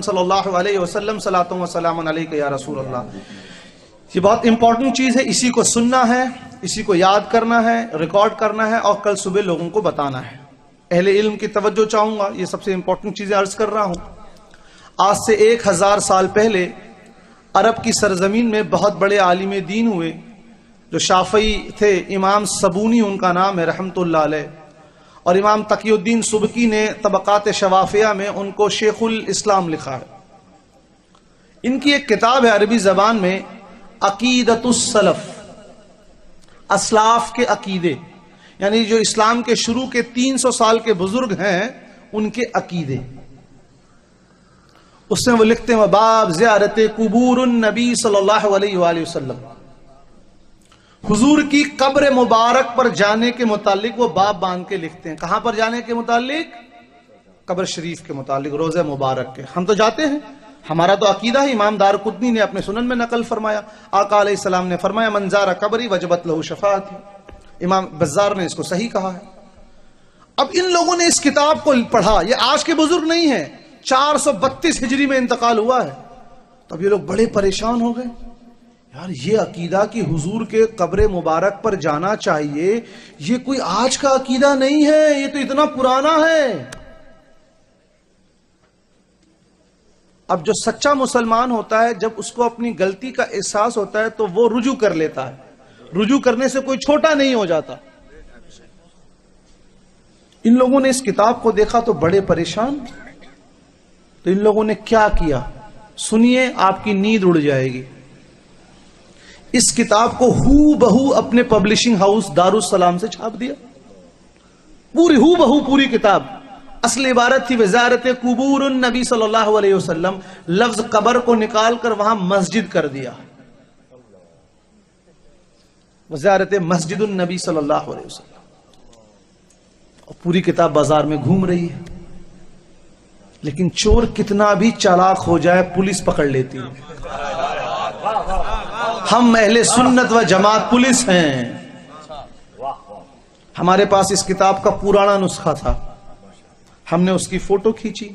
صلی اللہ علیہ وسلم صلاۃ و سلام علیک یا رسول اللہ. یہ بہت امپورٹنٹ چیز ہے، اسی کو سننا ہے، اسی کو یاد کرنا ہے، ریکارڈ کرنا ہے اور کل صبح لوگوں کو بتانا ہے. اہل علم کی توجہ چاہوں گا، یہ سب سے امپورٹنٹ چیزیں عرض کر رہا ہوں. آج سے 1000 سال پہلے عرب کی سرزمین میں بہت بڑے عالم دین ہوئے جو شافعی تھے. امام صبونی ان کا نام ہے رحمت اللہ علیہ، اور امام تقی الدین سبکی نے طبقات شوافیہ میں ان کو شیخ الاسلام لکھا ہے. ان کی ایک کتاب ہے عربی زبان میں عقیدۃ السلف، اسلاف کے عقیدے، یعنی جو اسلام کے شروع کے 300 سال کے بزرگ ہیں ان کے عقیدے. اس میں وہ لکھتے ہیں باب زیارت قبور النبی صلی اللہ علیہ وآلہ وسلم، حضور کی قبر مبارک پر جانے کے متعلق وہ باب باندھ کے لکھتے ہیں. کہاں پر جانے کے متعلق؟ قبر شریف کے متعلق، روضہ مبارک کے. ہم تو جاتے ہیں، ہمارا تو عقیدہ ہے. امام دارقطنی نے اپنے سنن میں نقل فرمایا، آقا علیہ السلام نے فرمایا من زار قبری وجبت لہ شفاعتی. امام بزار نے اس کو صحیح کہا ہے. اب ان لوگوں نے اس کتاب کو پڑھا، یہ آج کے بزرگ نہیں ہیں، 432 ہجری میں انتقال ہوا ہے. تب یہ لوگ بڑے پریشان ہو گئے، یار یہ عقیدہ کہ حضور کے قبر مبارک پر جانا چاہیے، یہ کوئی آج کا عقیدہ نہیں ہے، یہ تو اتنا پرانا ہے. اب جو سچا مسلمان ہوتا ہے جب اس کو اپنی غلطی کا احساس ہوتا ہے تو وہ رجوع کر لیتا ہے. رجوع کرنے سے کوئی چھوٹا نہیں ہو جاتا. ان لوگوں نے اس کتاب کو دیکھا تو بڑے پریشان. تو ان لوگوں نے کیا کیا سنیے، آپ کی نیند اڑ جائے گی. اس کتاب کو ہو بہو اپنے پبلشنگ ہاؤس دارالسلام سے چھاپ دیا. پوری ہو بہو پوری کتاب. اصل عبارت تھی وزارت قبور النبی صلی اللہ علیہ وسلم، لفظ قبر کو نکال کر وہاں مسجد کر دیا. وزارت مسجد النبی صلی اللہ علیہ وسلم. اور پوری کتاب بازار میں گھوم رہی ہے. لیکن چور کتنا بھی چالاک ہو جائے پولیس پکڑ لیتی ہے. ہم اہل سنت و جماعت پولیس ہیں. ہمارے پاس اس کتاب کا پرانا نسخہ تھا، ہم نے اس کی فوٹو کھینچی،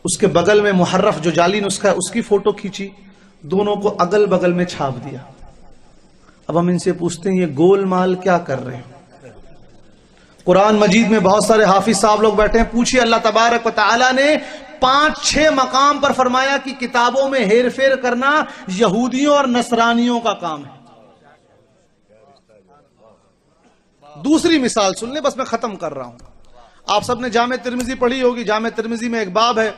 اس کے بغل میں محرف جو جعلی نسخہ ہے اس کی فوٹو کھینچی، دونوں کو اگل بغل میں چھاپ دیا. اب ہم ان سے پوچھتے ہیں یہ گول مال کیا کر رہے ہیں؟ قرآن مجید میں بہت سارے حافظ صاحب لوگ بیٹھے ہیں، پوچھئے اللہ تبارک و تعالی نے 5-6 مقام پر فرمایا کہ کتابوں میں ہیر پھیر کرنا یہودیوں اور نصرانیوں کا کام ہے. دوسری مثال سن لیں، بس میں ختم کر رہا ہوں. آپ سب نے جامع ترمذی پڑھی ہوگی. جامع ترمذی میں ایک باب ہے،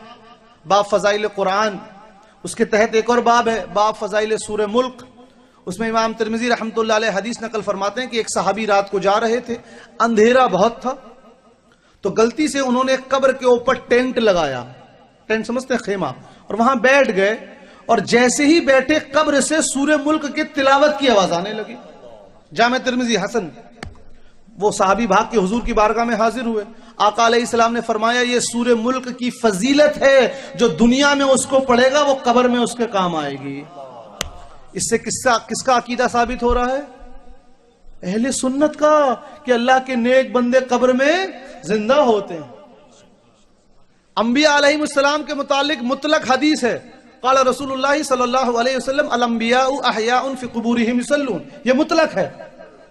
باب فضائل قرآن. اس کے تحت ایک اور باب ہے، باب فضائل سورہ ملک. اس میں امام ترمذی رحمت اللہ علیہ حدیث نقل فرماتے ہیں کہ ایک صحابی رات کو جا رہے تھے، اندھیرا بہت تھا، تو غلطی سے انہوں نے قبر کے اوپر ٹینٹ لگایا. ٹینٹ سمجھتے ہیں؟ خیمہ. اور وہاں بیٹھ گئے، اور جیسے ہی بیٹھے قبر سے سورہ ملک کی تلاوت کی آواز آنے لگی. جامع ترمذی حسن. وہ صحابی بھاگ کے حضور کی بارگاہ میں حاضر ہوئے. آقا علیہ السلام نے فرمایا یہ سورہ ملک کی فضیلت ہے، جو دنیا میں اس کو پڑھے گا وہ قبر میں اس کے کام آئے گی. اس سے کس کا عقیدہ ثابت ہو رہا ہے؟ اہل سنت کا، کہ اللہ کے نیک بندے قبر میں زندہ ہوتے ہیں. انبیاء علیہ السلام کے متعلق مطلق حدیث ہے، قال رسول اللہ صلی اللہ علیہ وسلم الانبیاء احیاء فی قبورہم یصلون. یہ مطلق ہے،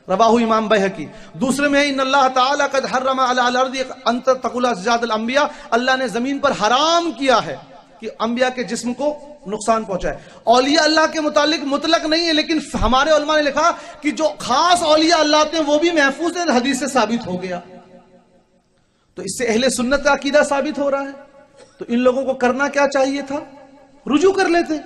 رواہ امام بہقی. دوسرے میں ان اللہ تعالی قد حرم علی الارض ان تقول ازجاد الانبیاء، اللہ نے زمین پر حرام کیا ہے کہ انبیاء کے جسم کو نقصان پہنچائے. اولیاء اللہ کے متعلق مطلق نہیں ہے، لیکن ہمارے علماء نے لکھا کہ جو خاص اولیاء اللہ ہوتے ہیں وہ بھی محفوظ ہیں، حدیث سے ثابت ہو گیا. تو اس سے اہل سنت کا عقیدہ ثابت ہو رہا ہے. تو ان لوگوں کو کرنا کیا چاہیے تھا؟ رجوع کر لیتے.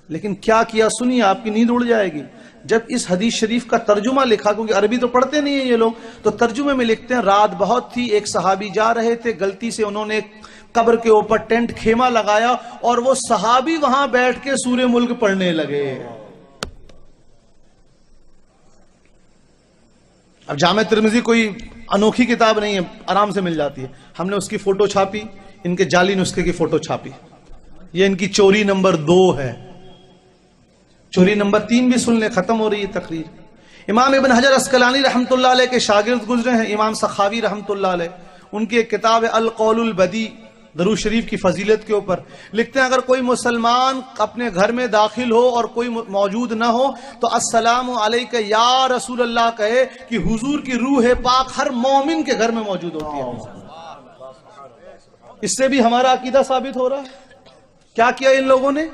لیکن کیا کیا سنیے، آپ کی نیند اڑ جائے گی. جب اس حدیث شریف کا ترجمہ لکھا، کیونکہ عربی تو پڑھتے نہیں ہیں یہ لوگ، تو ترجمے میں لکھتے ہیں رات بہت تھی، ایک صحابی جا رہے تھے، غلطی سے انہوں نے قبر کے اوپر ٹینٹ خیمہ لگایا، اور وہ صحابی وہاں بیٹھ کے سورہ ملک پڑھنے لگے. اب جامع ترمذی کوئی انوکھی کتاب نہیں ہے، آرام سے مل جاتی ہے. ہم نے اس کی فوٹو چھاپی، ان کے جعلی نسخے کی فوٹو چھاپی. یہ ان کی چوری نمبر 2 ہے. چوری نمبر 3 بھی سن لیں، ختم ہو رہی ہے تقریر. امام ابن حجر عسقلانی رحمت اللہ علیہ کے شاگرد گزرے ہیں امام سخاوی رحمت اللہ علیہ. ان کی ایک کتاب ہے القول البدی درود شریف کی فضیلت کے اوپر لکھتے ہیں اگر کوئی مسلمان اپنے گھر میں داخل ہو اور کوئی موجود نہ ہو تو السلام علیکہ یا رسول اللہ کہے کہ حضور کی روح پاک ہر مومن کے گھر میں موجود ہوتی ہے۔ اس سے بھی ہمارا عقیدہ ثابت ہو رہا ہے۔ کیا کیا ان لوگوں نے؟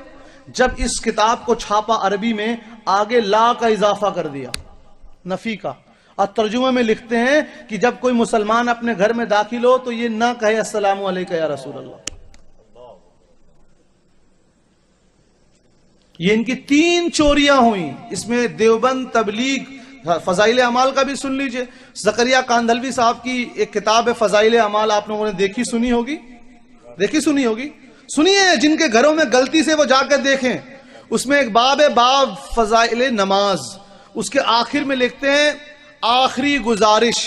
جب اس کتاب کو چھاپا عربی میں، آگے لا کا اضافہ کر دیا، نفی کا، اور ترجمہ میں لکھتے ہیں کہ جب کوئی مسلمان اپنے گھر میں داخل ہو تو یہ نہ کہے السلام علیکم یا رسول اللہ۔ یہ ان کی 3 چوریاں ہوئیں۔ اس میں دیوبند تبلیغ فضائل اعمال کا بھی سن لیجئے۔ زکریا کاندھلوی صاحب کی ایک کتاب ہے فضائل اعمال، آپ لوگوں نے دیکھی سنی ہوگی؟ سنیے، جن کے گھروں میں غلطی سے وہ جا کر دیکھیں۔ اس میں ایک باب ہے، باب فضائل نماز۔ اس کے آخر میں لکھتے ہیں آخری گزارش،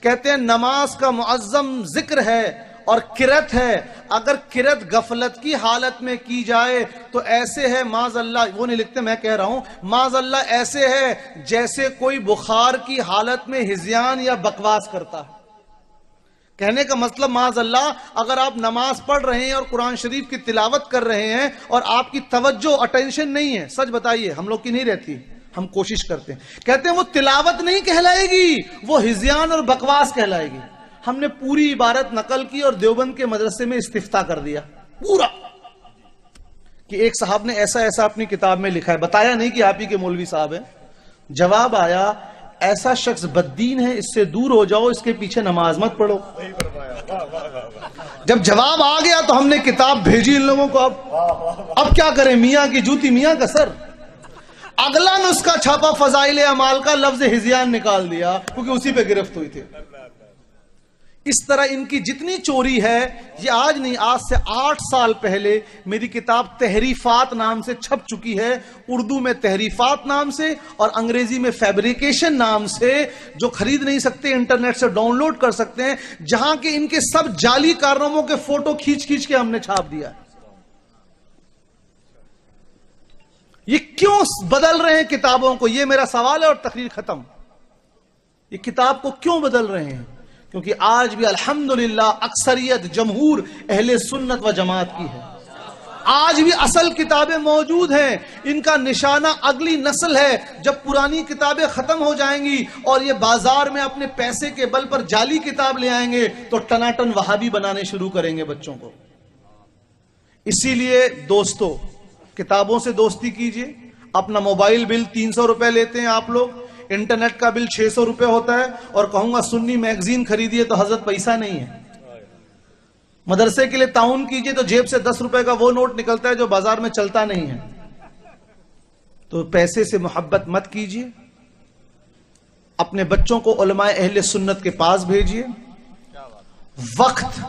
کہتے ہیں نماز کا معظم ذکر ہے اور کرت ہے، اگر کرت غفلت کی حالت میں کی جائے تو ایسے ہے معاذ اللہ، وہ نہیں لکھتے، میں کہہ رہا ہوں معاذ اللہ، ایسے ہے جیسے کوئی بخار کی حالت میں ہذیان یا بکواس کرتا ہے۔ کہنے کا مطلب معاذ اللہ، اگر آپ نماز پڑھ رہے ہیں اور قرآن شریف کی تلاوت کر رہے ہیں اور آپ کی توجہ اٹینشن نہیں ہے، سچ بتائیے ہم لوگ کی نہیں رہتی، ہم کوشش کرتے ہیں، کہتے ہیں وہ تلاوت نہیں کہلائے گی، وہ ہذیان اور بکواس کہلائے گی۔ ہم نے پوری عبارت نقل کی اور دیوبند کے مدرسے میں استفتاء کر دیا پورا، کہ ایک صاحب نے ایسا ایسا اپنی کتاب میں لکھا ہے، بتایا نہیں کہ آپ ہی کے مولوی صاحب ہیں۔ جواب آیا ایسا شخص بددین ہے، اس سے دور ہو جاؤ، اس کے پیچھے نماز مت پڑھو۔ جب جواب آ گیا تو ہم نے کتاب بھیجی ان لوگوں کو۔ اب کیا کریں، میاں کی جوتی میاں کا سر۔ اگلا نسخہ چھاپا فضائل اعمال کا، لفظ ہذیان نکال دیا کیونکہ اسی پہ گرفت ہوئی تھی۔ اس طرح ان کی جتنی چوری ہے، یہ آج نہیں، آج سے 8 سال پہلے میری کتاب تحریفات نام سے چھپ چکی ہے، اردو میں تحریفات نام سے اور انگریزی میں فیبریکیشن نام سے، جو خرید نہیں سکتے انٹرنیٹ سے ڈاؤن لوڈ کر سکتے ہیں، جہاں کے ان کے سب جعلی کارناموں کے فوٹو کھینچ کے ہم نے چھاپ دیا ہے۔ یہ کیوں بدل رہے ہیں کتابوں کو، یہ میرا سوال ہے اور تقریر ختم۔ یہ کتاب کو کیوں بدل رہے ہیں؟ کیونکہ آج بھی الحمدللہ اکثریت جمہور اہل سنت و جماعت کی ہے، آج بھی اصل کتابیں موجود ہیں۔ ان کا نشانہ اگلی نسل ہے، جب پرانی کتابیں ختم ہو جائیں گی اور یہ بازار میں اپنے پیسے کے بل پر جعلی کتاب لے آئیں گے تو ٹناٹن وہابی بنانے شروع کریں گے بچوں کو۔ اسی لیے دوستو، کتابوں سے دوستی کیجئے۔ اپنا موبائل بل 300 روپے لیتے ہیں آپ لوگ، انٹرنیٹ کا بل 600 روپے ہوتا ہے، اور کہوں گا سنی میگزین خریدیے تو حضرت پیسہ نہیں ہے۔ مدرسے کے لیے تعاون کیجئے تو جیب سے 10 روپے کا وہ نوٹ نکلتا ہے جو بازار میں چلتا نہیں ہے۔ تو پیسے سے محبت مت کیجئے، اپنے بچوں کو علماء اہل سنت کے پاس بھیجئے۔ وقت،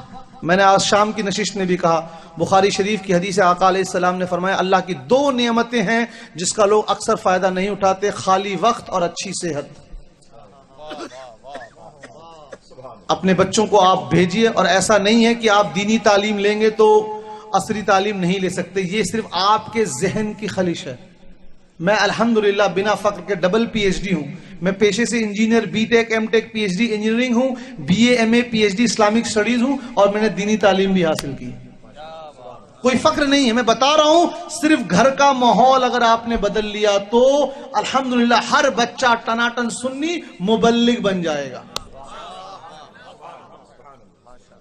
میں نے آج شام کی نشست میں بھی کہا، بخاری شریف کی حدیث آقا علیہ السلام نے فرمایا اللہ کی 2 نعمتیں ہیں جس کا لوگ اکثر فائدہ نہیں اٹھاتے، خالی وقت اور اچھی صحت۔ اپنے بچوں کو آپ بھیجئے، اور ایسا نہیں ہے کہ آپ دینی تعلیم لیں گے تو عصری تعلیم نہیں لے سکتے، یہ صرف آپ کے ذہن کی خلش ہے۔ میں الحمدللہ بنا فخر کے ڈبل پی ایچ ڈی ہوں، میں پیشے سے engineer, B tech M tech P H D engineering ہوں، B A M A P H D Islamic studies ہوں، اور میں نے دینی تعلیم بھی حاصل کی۔ کوئی فخر نہیں ہے، میں بتا رہا ہوں صرف گھر کا ماحول اگر آپ نے بدل لیا تو الحمدللہ ہر بچہ ٹناٹن سنی مبلغ بن جائے گا۔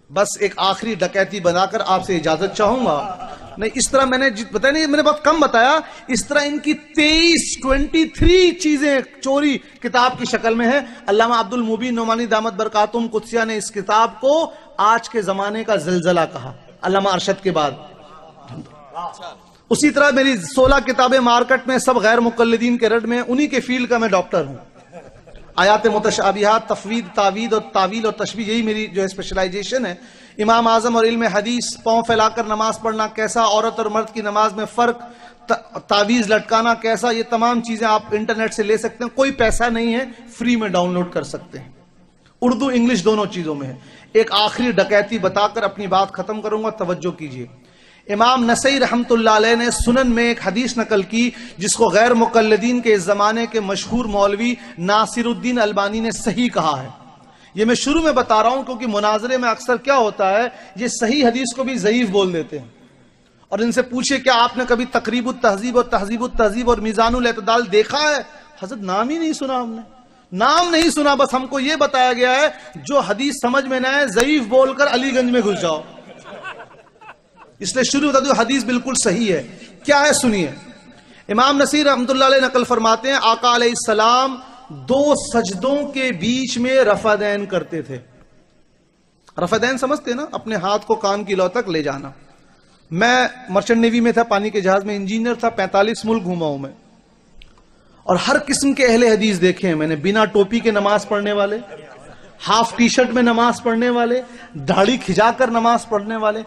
بس ایک آخری ڈکیتی بنا کر آپ سے اجازت چاہوں گا۔ نہیں، اس طرح میں نے بتایا نہیں، میں نے بہت کم بتایا، اس طرح ان کی 23 چیزیں چوری کتاب کی شکل میں ہے۔ علامہ عبد المبین نعمانی دامت برکاتہم قدسیہ نے اس کتاب کو آج کے زمانے کا زلزلہ کہا، علامہ ارشد کے بعد۔ اسی طرح میری 16 کتابیں مارکیٹ میں، سب غیر مقلدین کے رد میں، انہی کے فیلڈ کا میں ڈاکٹر ہوں۔ آیات متشابہات، تفویض، تعویض اور تعویل اور تشبیہ، یہی میری جو اسپیشلائزیشن ہے۔ امام اعظم اور علم حدیث، پاؤں پھیلا کر نماز پڑھنا کیسا، عورت اور مرد کی نماز میں فرق، تعویذ لٹکانا کیسا، یہ تمام چیزیں آپ انٹرنیٹ سے لے سکتے ہیں، کوئی پیسہ نہیں ہے، فری میں ڈاؤن لوڈ کر سکتے ہیں، اردو انگلش دونوں چیزوں میں ہے۔ ایک آخری ڈکیتی بتا کر اپنی بات ختم کروں گا، توجہ کیجیے۔ امام نسائی رحمت اللہ علیہ نے سنن میں ایک حدیث نقل کی جس کو غیر مقلدین کے اس زمانے کے مشہور مولوی ناصر الدین البانی نے صحیح کہا ہے۔ یہ میں شروع میں بتا رہا ہوں کیونکہ مناظرے میں اکثر کیا ہوتا ہے، یہ صحیح حدیث کو بھی ضعیف بول دیتے ہیں، اور ان سے پوچھے کیا آپ نے کبھی تقریب التہذیب اور تہذیب التہذیب اور میزان الاعتدال دیکھا ہے؟ حضرت نام ہی نہیں سنا، ہم نے نام نہیں سنا، بس ہم کو یہ بتایا گیا ہے جو حدیث سمجھ میں نہ آئے ضعیف بول کر علی گنج میں گھس جاؤ۔ اس لیے شروع بتا دو حدیث بالکل صحیح ہے۔ کیا ہے سنیے، امام نصیر رحمۃ اللہ علیہ نقل فرماتے ہیں آقا علیہ السلام 2 سجدوں کے بیچ میں رفع دین کرتے تھے۔ رفع دین سمجھتے نا، اپنے ہاتھ کو کان کی لو تک لے جانا۔ میں مرچنٹ نیوی میں تھا، پانی کے جہاز میں انجینئر تھا، 45 ملک گھوما ہوں میں، اور ہر قسم کے اہل حدیث دیکھے ہیں میں نے، بنا ٹوپی کے نماز پڑھنے والے، ہاف ٹی شرٹ میں نماز پڑھنے والے، داڑھی کھجا کر نماز پڑھنے والے۔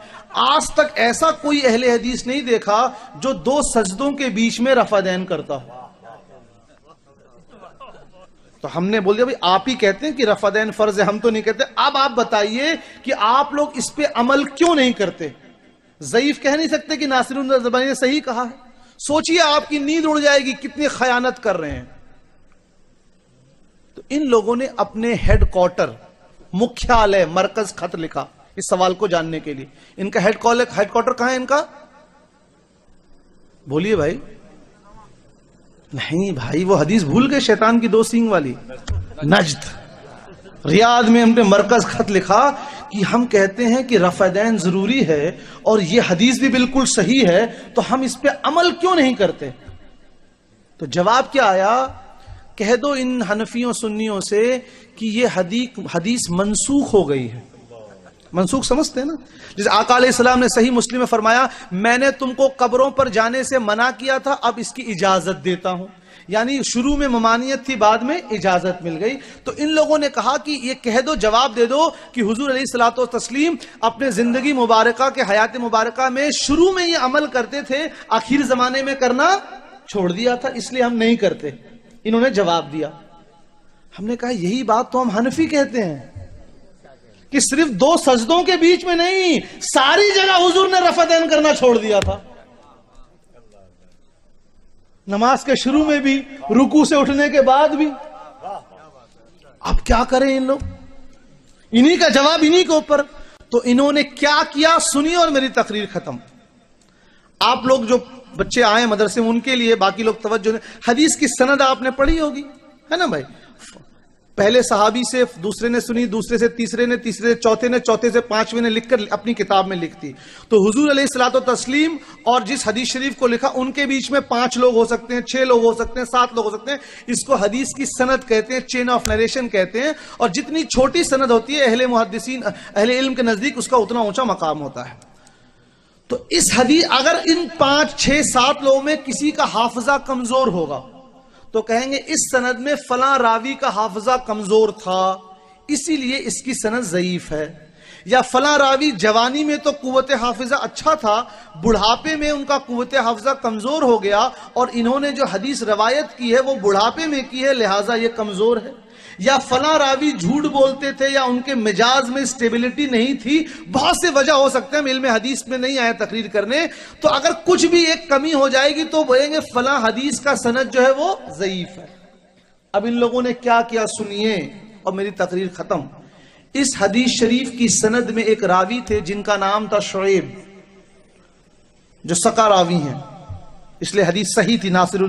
آج تک ایسا کوئی اہل حدیث نہیں دیکھا جو 2 سجدوں کے بیچ میں رفع دین کرتا ہو۔ تو ہم نے بول دیا بھائی آپ ہی کہتے ہیں کہ رفع دین فرض ہے، ہم تو نہیں کہتے، اب آپ بتائیے کہ آپ لوگ اس پہ عمل کیوں نہیں کرتے؟ ضعیف کہہ نہیں سکتے کہ ناصر الزبانی نے صحیح کہا ہے۔ سوچئے آپ کی نیند اڑ جائے گی، کتنی خیانت کر رہے ہیں۔ تو ان لوگوں نے اپنے ہیڈ کوارٹر، مکھیالے، مرکز خط لکھا اس سوال کو جاننے کے لیے۔ ان کا ہیڈ کوارٹر کہاں ہے ان کا؟ بولیے بھائی۔ نہیں بھائی، وہ حدیث بھول گئے شیطان کی 2 سینگ والی، نجد۔ ریاض میں ہم نے مرکز خط لکھا کہ ہم کہتے ہیں کہ رفع دین ضروری ہے اور یہ حدیث بھی بالکل صحیح ہے، تو ہم اس پہ عمل کیوں نہیں کرتے؟ تو جواب کیا آیا؟ کہہ دو ان حنفیوں سنیوں سے کہ یہ حدیث منسوخ ہو گئی ہے۔ منسوخ سمجھتے ہیں نا؟ جیسے آقا علیہ السلام نے صحیح مسلم میں فرمایا میں نے تم کو قبروں پر جانے سے منع کیا تھا، اب اس کی اجازت دیتا ہوں۔ یعنی شروع میں ممانعت تھی، بعد میں اجازت مل گئی۔ تو ان لوگوں نے کہا کہ یہ کہہ دو، جواب دے دو کہ حضور علیہ الصلوۃ والتسلیم اپنے زندگی مبارکہ کے حیات مبارکہ میں شروع میں یہ عمل کرتے تھے، آخر زمانے میں کرنا چھوڑ دیا تھا، اس لیے ہم نہیں کرتے۔ انہوں نے جواب دیا۔ ہم نے کہا یہی بات تو ہم حنفی کہتے ہیں کہ صرف 2 سجدوں کے بیچ میں نہیں، ساری جگہ حضور نے رفع دین کرنا چھوڑ دیا تھا، نماز کے شروع میں بھی، رکوع سے اٹھنے کے بعد بھی۔ اب کیا کریں ان لوگ؟ انہی کا جواب انہی کے اوپر۔ تو انہوں نے کیا کیا سنیے اور میری تقریر ختم۔ آپ لوگ جو بچے آئے مدرسے میں ان کے لیے، باقی لوگ توجہ دیں۔ حدیث کی سند آپ نے پڑھی ہوگی، ہے نا بھائی؟ پہلے صحابی سے، دوسرے نے سنی، دوسرے سے تیسرے نے، تیسرے سے چوتھے نے، چوتھے سے پانچویں نے، لکھ کر اپنی کتاب میں لکھتی۔ تو حضور علیہ الصلوۃ والتسلیم اور جس حدیث شریف کو لکھا ان کے بیچ میں 5 لوگ ہو سکتے ہیں، 6 لوگ ہو سکتے ہیں، 7 لوگ ہو سکتے ہیں۔ اس کو حدیث کی سند کہتے ہیں، چین آف نریشن کہتے ہیں، اور جتنی چھوٹی سند ہوتی ہے اہل محدثین، اہل علم کے نزدیک اس کا اتنا اونچا مقام ہوتا ہے۔ تو اس حدیث اگر ان 5، 6، 7 لوگوں میں کسی کا حافظہ کمزور ہوگا تو کہیں گے اس سند میں فلاں راوی کا حافظہ کمزور تھا، اسی لیے اس کی سند ضعیف ہے۔ یا فلاں راوی جوانی میں تو قوت حافظہ اچھا تھا، بڑھاپے میں ان کا قوت حافظہ کمزور ہو گیا، اور انہوں نے جو حدیث روایت کی ہے وہ بڑھاپے میں کی ہے، لہٰذا یہ کمزور ہے۔ یا فلاں راوی جھوٹ بولتے تھے، یا ان کے مجاز میں اسٹیبلٹی نہیں تھی، بہت سے وجہ ہو سکتے ہیں، علم حدیث میں نہیں آئے تقریر کرنے۔ تو اگر کچھ بھی ایک کمی ہو جائے گی تو بولیں گے فلاں حدیث کا سند جو ہے وہ ضعیف ہے۔ اب ان لوگوں نے کیا کیا سنیے اور میری تقریر ختم۔ اس حدیث شریف کی سند میں ایک راوی تھے جن کا نام تھا شعیب، جو سقا راوی ہیں، اس لیے حدیث صحیح تھی۔ ناصر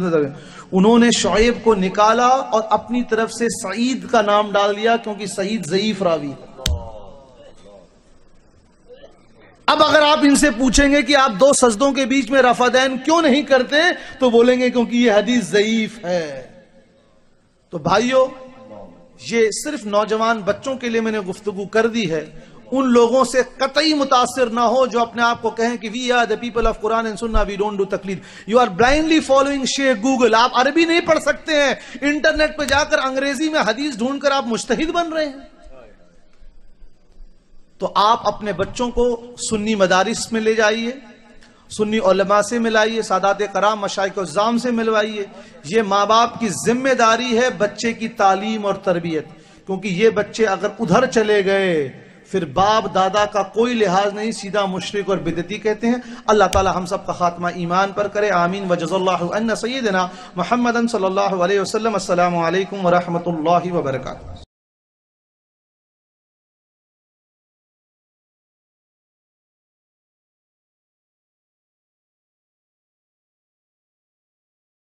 انہوں نے شعیب کو نکالا اور اپنی طرف سے سعید کا نام ڈال دیا، کیونکہ سعید ضعیف راوی۔ اب اگر آپ ان سے پوچھیں گے کہ آپ 2 سجدوں کے بیچ میں رفع دین کیوں نہیں کرتے، تو بولیں گے کیونکہ یہ حدیث ضعیف ہے۔ تو بھائیو، یہ صرف نوجوان بچوں کے لیے میں نے گفتگو کر دی ہے، ان لوگوں سے قطعی متاثر نہ ہو جو اپنے آپ کو کہیں کہ we are the people of Quran and Sunnah, we don't do تقلید۔ You are blindly following sheikh Google. آپ عربی نہیں پڑھ سکتے ہیں، انٹرنیٹ پہ جا کر انگریزی میں حدیث ڈھونڈ کر آپ مجتہد بن رہے ہیں۔ تو آپ اپنے بچوں کو سنی مدارس میں لے جائیے، سنی علماء سے ملائیے، سادات کرام مشائخ الزام سے ملوائیے۔ یہ ماں باپ کی ذمہ داری ہے بچے کی تعلیم اور تربیت، کیونکہ یہ بچے اگر ادھر چلے گئے پھر باپ دادا کا کوئی لحاظ نہیں، سیدھا مشرک اور بدعتی کہتے ہیں۔ اللہ تعالی ہم سب کا خاتمہ ایمان پر کرے، آمین۔ وجزا اللہ عنا سیدنا محمد صلی اللہ علیہ وسلم۔ السلام علیکم ورحمۃ اللہ وبرکاتہ۔